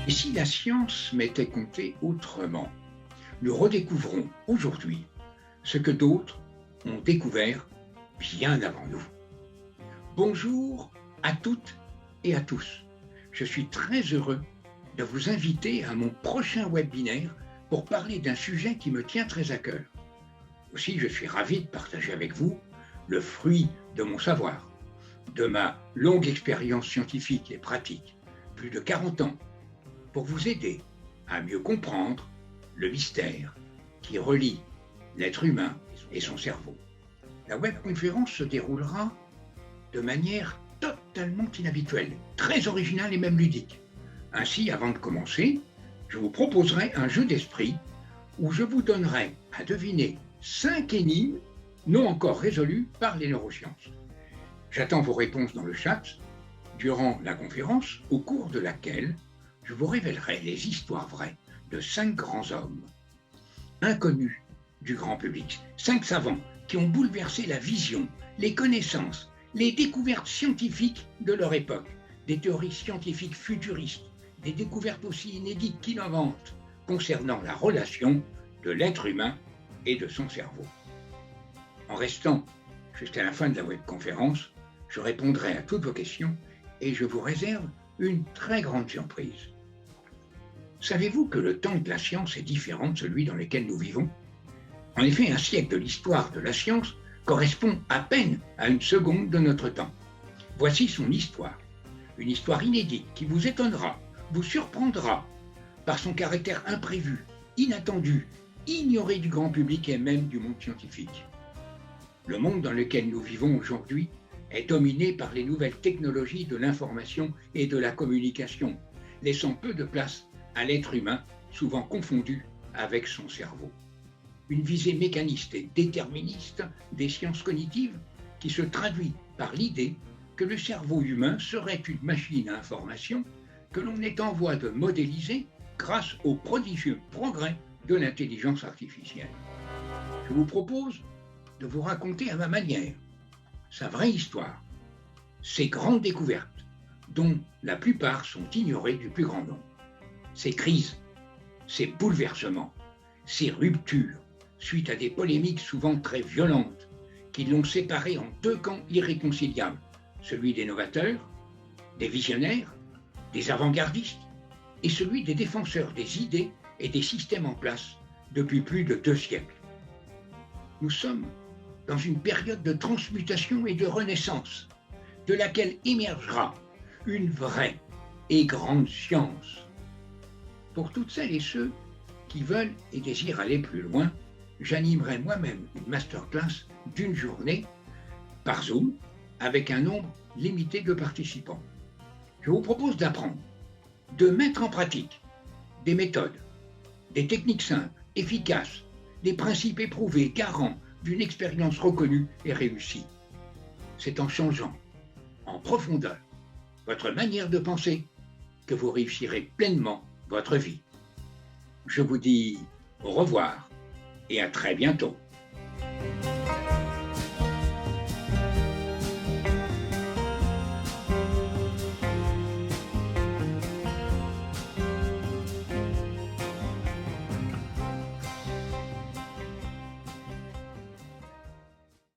Et si la science m'était contée autrement? Nous redécouvrons aujourd'hui ce que d'autres ont découvert bien avant nous. Bonjour à toutes et à tous. Je suis très heureux de vous inviter à mon prochain webinaire pour parler d'un sujet qui me tient très à cœur. Aussi, je suis ravi de partager avec vous le fruit de mon savoir, de ma longue expérience scientifique et pratique, plus de 40 ans, pour vous aider à mieux comprendre le mystère qui relie l'être humain et son cerveau. La webconférence se déroulera de manière totalement inhabituelle, très originale et même ludique. Ainsi, avant de commencer, je vous proposerai un jeu d'esprit où je vous donnerai à deviner 5 énigmes non encore résolues par les neurosciences. J'attends vos réponses dans le chat durant la conférence, au cours de laquelle je vous révélerai les histoires vraies de 5 grands hommes, inconnus du grand public, 5 savants qui ont bouleversé la vision, les connaissances, les découvertes scientifiques de leur époque, des théories scientifiques futuristes, des découvertes aussi inédites qu'innovantes concernant la relation de l'être humain et de son cerveau. En restant jusqu'à la fin de la webconférence, je répondrai à toutes vos questions et je vous réserve une très grande surprise. Savez-vous que le temps de la science est différent de celui dans lequel nous vivons? En effet, un siècle de l'histoire de la science correspond à peine à une seconde de notre temps. Voici son histoire, une histoire inédite qui vous étonnera, vous surprendra par son caractère imprévu, inattendu, ignoré du grand public et même du monde scientifique. Le monde dans lequel nous vivons aujourd'hui est dominé par les nouvelles technologies de l'information et de la communication, laissant peu de place à l'être humain, souvent confondu avec son cerveau. Une visée mécaniste et déterministe des sciences cognitives qui se traduit par l'idée que le cerveau humain serait une machine à information que l'on est en voie de modéliser grâce aux prodigieux progrès de l'intelligence artificielle. Je vous propose de vous raconter à ma manière sa vraie histoire, ses grandes découvertes, dont la plupart sont ignorées du plus grand nombre, ses crises, ses bouleversements, ses ruptures, suite à des polémiques souvent très violentes, qui l'ont séparé en 2 camps irréconciliables, celui des novateurs, des visionnaires, des avant-gardistes, et celui des défenseurs des idées et des systèmes en place depuis plus de 2 siècles. Nous sommes dans une période de transmutation et de renaissance, de laquelle émergera une vraie et grande science. Pour toutes celles et ceux qui veulent et désirent aller plus loin, j'animerai moi-même une masterclass d'1 journée par Zoom avec un nombre limité de participants. Je vous propose d'apprendre, de mettre en pratique des méthodes, des techniques simples, efficaces, des principes éprouvés, garants d'une expérience reconnue et réussie. C'est en changeant en profondeur votre manière de penser que vous réussirez pleinement votre vie. Je vous dis au revoir et à très bientôt.